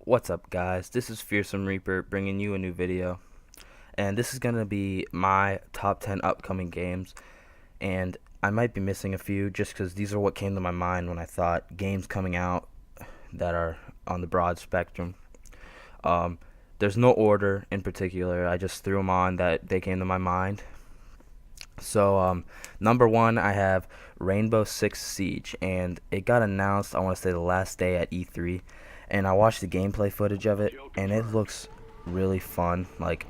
What's up, guys? This is Fearsome Reaper bringing you a new video, and this is going to be my top 10 upcoming games, and I might be missing a few just because these are what came to my mind when I thought games coming out that are on the broad spectrum. Um, there's no order in particular, I just threw them on that they came to my mind. So, number one, I have Rainbow Six Siege, and it got announced, I want to say, the last day at E3, and I watched the gameplay footage of it, and it looks really fun. Like,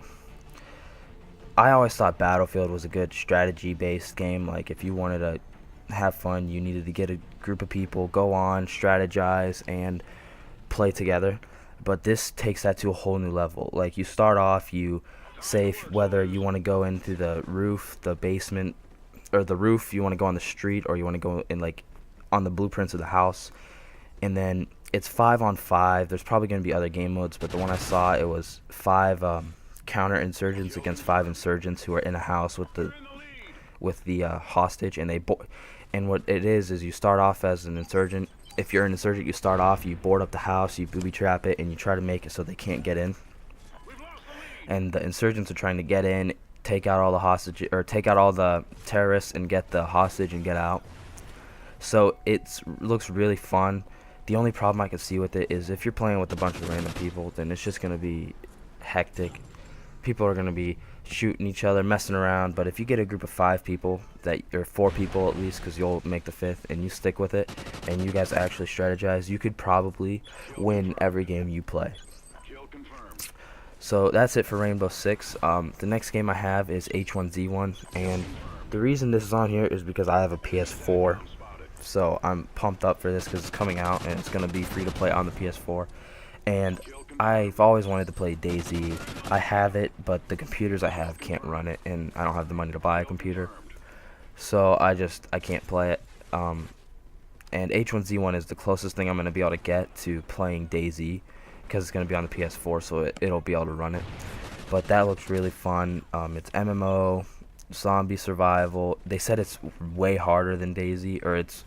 I always thought Battlefield was a good strategy-based game. Like, if you wanted to have fun, you needed to get a group of people, go on, strategize, and play together. But this takes that to a whole new level. Like, you start off, you say whether you want to go into the roof, the basement, or the roof, you want to go on the street, or you want to go in, like, on the blueprints of the house. And then it's 5-on-5. There's probably going to be other game modes, but the one I saw, it was 5 counter insurgents against 5 insurgents who are in a house with the hostage, and and what it is you start off as an insurgent. If you're an insurgent, you start off, you board up the house, you booby trap it, and you try to make it so they can't get in. And the insurgents are trying to get in, take out all the hostage, or take out all the terrorists and get the hostage and get out. So it looks really fun. The only problem I can see with it is if you're playing with a bunch of random people, then it's just going to be hectic. People are going to be shooting each other, messing around. But if you get a group of 5 people, or 4 people at least, because you'll make the 5th, and you stick with it, and you guys actually strategize, you could probably win every game you play. So that's it for Rainbow Six. The next game I have is H1Z1, and the reason this is on here is because I have a PS4. So I'm pumped up for this because it's coming out and it's going to be free to play on the PS4. And I've always wanted to play DayZ. I have it, but the computers I have can't run it, and I don't have the money to buy a computer. So I can't play it. And H1Z1 is the closest thing I'm going to be able to get to playing DayZ because it's going to be on the PS4, so it'll be able to run it. But that looks really fun. It's MMO. Zombie survival. They said it's way harder than DayZ, or it's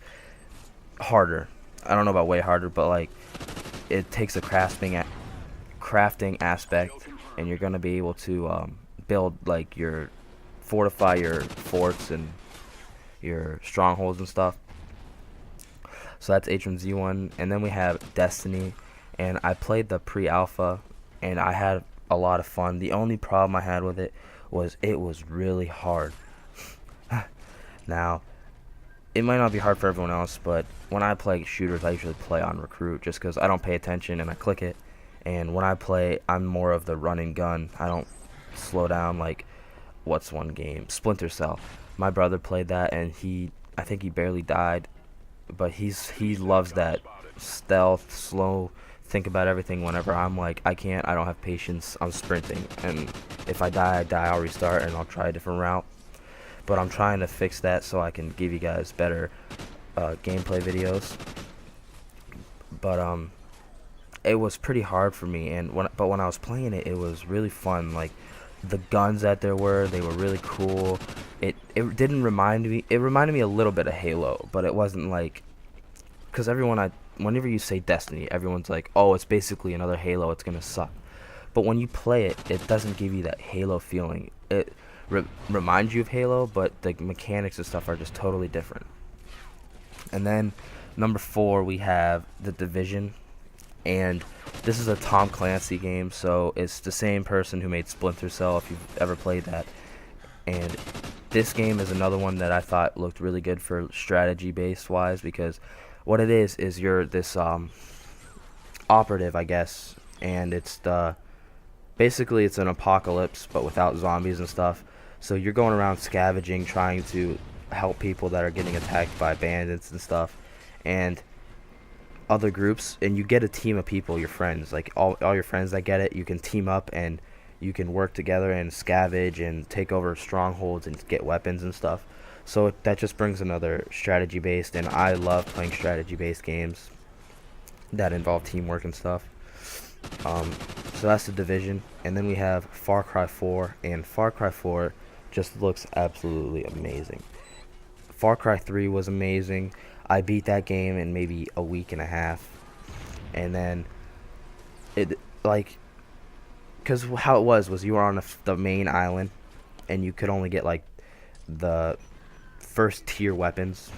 harder. I don't know about way harder, but like it takes a crafting aspect, and you're gonna be able to build like fortify your forts and your strongholds and stuff. So that's H1Z1, and then we have Destiny, and I played the pre-alpha, and I had a lot of fun. The only problem I had with it was really hard. Now, it might not be hard for everyone else, but when I play shooters, I usually play on recruit just because I don't pay attention and I click it. And when I play, I'm more of the run and gun. I don't slow down. Like, what's one game? Splinter Cell. My brother played that, and I think he barely died, but he loves that stealth, slow, think about everything. Whenever I'm like, I don't have patience, I'm sprinting, and if I die, I'll restart and I'll try a different route. But I'm trying to fix that so I can give you guys better gameplay videos. But it was pretty hard for me, and when I was playing it, it was really fun. Like, the guns that they were really cool. It didn't remind me. It reminded me a little bit of Halo, but it wasn't like, because whenever you say Destiny, everyone's like, oh, it's basically another Halo, it's gonna suck. But when you play it, it doesn't give you that Halo feeling. It reminds you of Halo, but the mechanics and stuff are just totally different. And then number 4, we have The Division, and this is a Tom Clancy game, so it's the same person who made Splinter Cell, if you've ever played that. And this game is another one that I thought looked really good for strategy based wise, because what it is you're this operative, I guess, and basically it's an apocalypse but without zombies and stuff. So you're going around scavenging, trying to help people that are getting attacked by bandits and stuff, and other groups, and you get a team of people, your friends, like all your friends that get it. You can team up and you can work together and scavenge and take over strongholds and get weapons and stuff. So that just brings another strategy based, and I love playing strategy based games that involve teamwork and stuff. So that's The Division. And then we have Far Cry 4, and Far Cry 4 just looks absolutely amazing. Far Cry 3 was amazing. I beat that game in maybe a week and a half. And then it like because how it was you were on the main island and you could only get like the first tier weapons.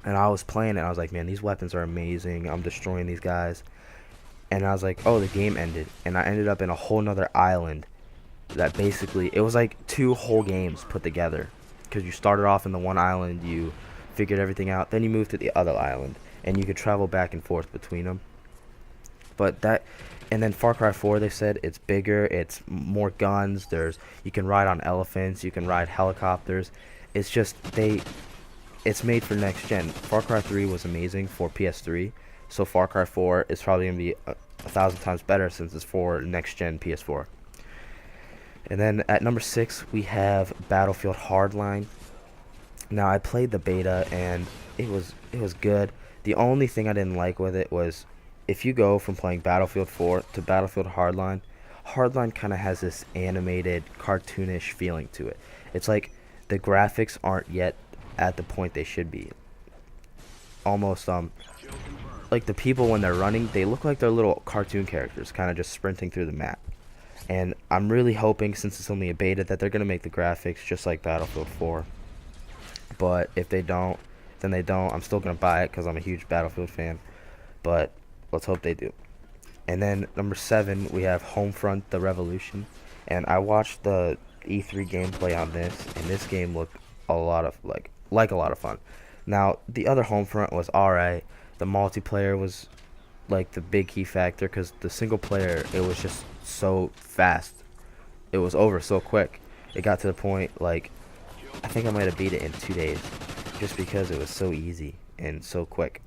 And I was playing it. I was like, man, these weapons are amazing. I'm destroying these guys. And I was like, oh, the game ended. And I ended up in a whole nother island that basically, it was like 2 whole games put together. Because you started off in the one island, you figured everything out, then you moved to the other island. And you could travel back and forth between them. But that, and then Far Cry 4, they said it's bigger, it's more guns, you can ride on elephants, you can ride helicopters. It's just, it's made for next gen. Far Cry 3 was amazing for PS3, so Far Cry 4 is probably going to be a thousand times better since it's for next gen PS4. And then at number 6 we have Battlefield Hardline. Now I played the beta and it was good. The only thing I didn't like with it was if you go from playing Battlefield 4 to Battlefield Hardline, Hardline kind of has this animated, cartoonish feeling to it. It's like the graphics aren't yet at the point they should be. Almost like the people when they're running, they look like they're little cartoon characters, kind of just sprinting through the map. And I'm really hoping, since it's only a beta, that they're gonna make the graphics just like Battlefield 4. But if they don't, then they don't. I'm still gonna buy it because I'm a huge Battlefield fan. But let's hope they do. And then number 7, we have Homefront: The Revolution. And I watched the E3 gameplay on this, and this game looked a lot of like a lot of fun. Now the other Homefront was alright. The multiplayer was like the big key factor because the single player, it was just so fast. It was over so quick. It got to the point like I think I might have beat it in 2 days just because it was so easy and so quick.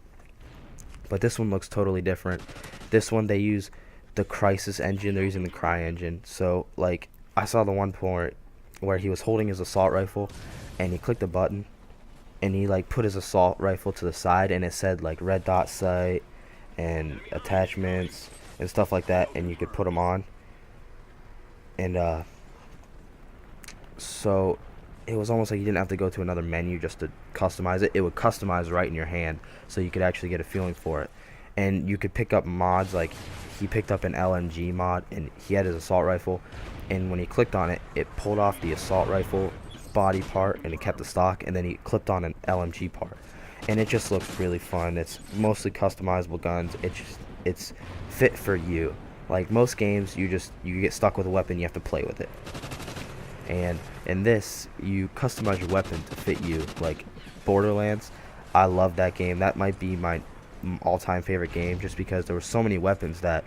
But this one looks totally different. This one they use the Crisis engine. They're using the Cry engine. So like I saw the one point where he was holding his assault rifle and he clicked a button and he like put his assault rifle to the side and it said like red dot sight and attachments and stuff like that, and you could put them on. And so it was almost like you didn't have to go to another menu just to customize it. It would customize right in your hand, so you could actually get a feeling for it. And you could pick up mods, like he picked up an LMG mod, and he had his assault rifle, and when he clicked on it, it pulled off the assault rifle body part, and it kept the stock, and then he clipped on an LMG part. And it just looks really fun. It's mostly customizable guns. It's fit for you. Like most games, you get stuck with a weapon, you have to play with it. And in this, you customize your weapon to fit you. Like Borderlands, I love that game. That might be my all-time favorite game, just because there were so many weapons that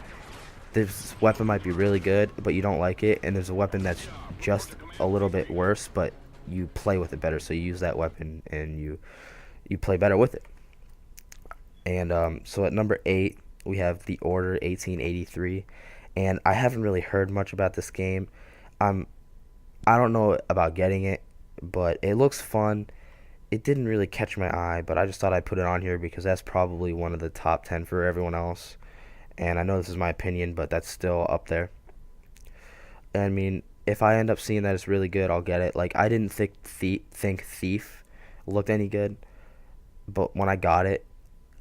this weapon might be really good, but you don't like it, and there's a weapon that's just a little bit worse, but you play with it better. So you use that weapon and you play better with it. And so at number 8, we have The Order 1883, and I haven't really heard much about this game. I don't know about getting it, but it looks fun. It didn't really catch my eye, but I just thought I'd put it on here because that's probably one of the top 10 for everyone else. And I know this is my opinion, but that's still up there. I mean, if I end up seeing that it's really good, I'll get it. Like, I didn't think Thief looked any good, but when I got it,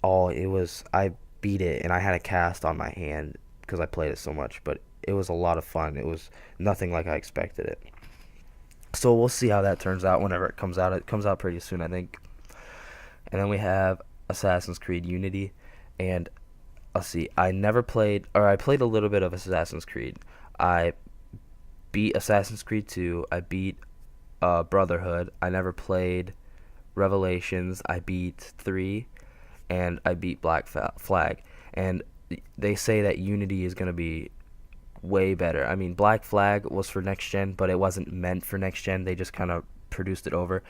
I beat it, and I had a cast on my hand because I played it so much, but it was a lot of fun. It was nothing like I expected it. So we'll see how that turns out whenever it comes out. It comes out pretty soon, I think. And then we have Assassin's Creed Unity, and let's see. I played a little bit of Assassin's Creed. I beat Assassin's Creed 2. I beat Brotherhood. I never played Revelations. I beat 3, and I beat Black Flag. And they say that Unity is going to be way better. I mean, Black Flag was for next gen, but it wasn't meant for next gen. They just kind of produced it over.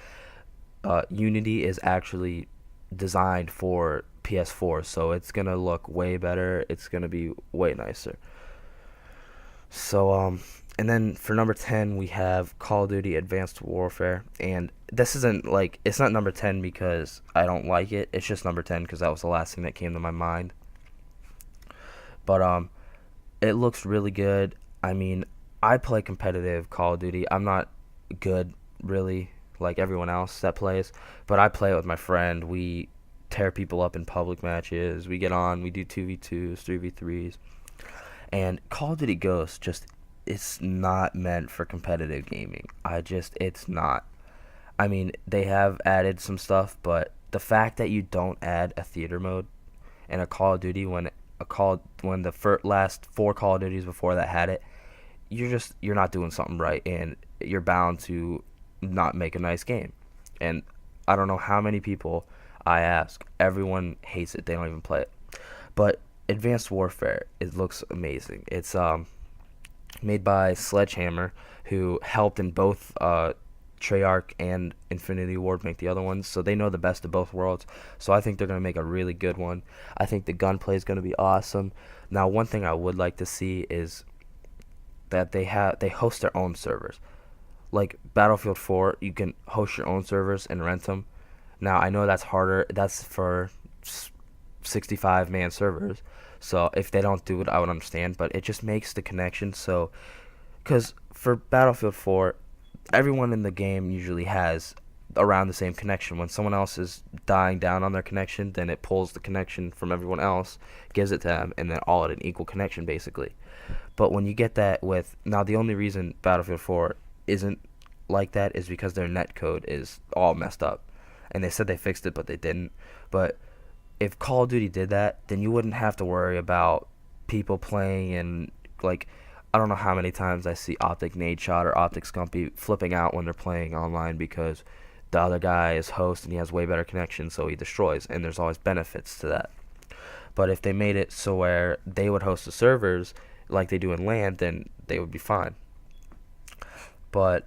Unity is actually designed for PS4, so it's going to look way better. It's going to be way nicer. So, and then for number 10, we have Call of Duty Advanced Warfare. And this isn't like, it's not number 10 because I don't like it. It's just number 10 because that was the last thing that came to my mind. But, it looks really good. I mean, I play competitive Call of Duty. I'm not good, really, like everyone else that plays. But I play it with my friend. We tear people up in public matches. We get on. We do 2v2s, 3v3s. And Call of Duty Ghosts just it's not meant for competitive gaming. It's not. I mean, they have added some stuff, but the fact that you don't add a theater mode in a Call of Duty when the last four Call of Duties before that had it, you're not doing something right, and you're bound to not make a nice game. And I don't know how many people I ask, everyone hates it. They don't even play it. But Advanced Warfare, it looks amazing. It's made by Sledgehammer, who helped in both Treyarch and Infinity Ward make the other ones, so they know the best of both worlds. So I think they're going to make a really good one. I think the gunplay is going to be awesome. Now, one thing I would like to see is that they host their own servers. Like Battlefield 4, you can host your own servers and rent them. Now, I know that's harder. That's for 65-man servers. So if they don't do it, I would understand, but it just makes the connection so cuz for Battlefield 4, everyone in the game usually has around the same connection. When someone else is dying down on their connection, then it pulls the connection from everyone else, gives it to them, and then all at an equal connection basically. But when you get that with now, the only reason Battlefield 4 isn't like that is because their net code is all messed up, and they said they fixed it, but they didn't. But if Call of Duty did that, then you wouldn't have to worry about people playing and like I don't know how many times I see Optic Nade Shot or Optic Scumpy flipping out when they're playing online because the other guy is host and he has way better connection, so he destroys, and there's always benefits to that. But if they made it so where they would host the servers like they do in LAN, then they would be fine. But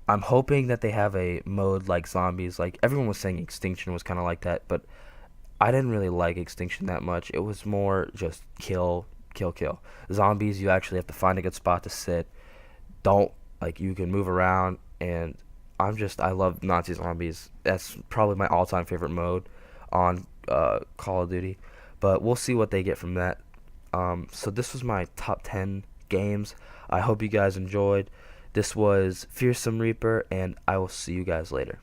I'm hoping that they have a mode like zombies. Like everyone was saying Extinction was kind of like that, but I didn't really like Extinction that much. It was more just kill, kill, kill. Zombies, you actually have to find a good spot to sit. Don't like you can move around, and I love Nazi zombies. That's probably my all-time favorite mode on Call of Duty. But we'll see what they get from that. So this was my top 10 games. I hope you guys enjoyed. This was Fearsome Reaper, and I will see you guys later.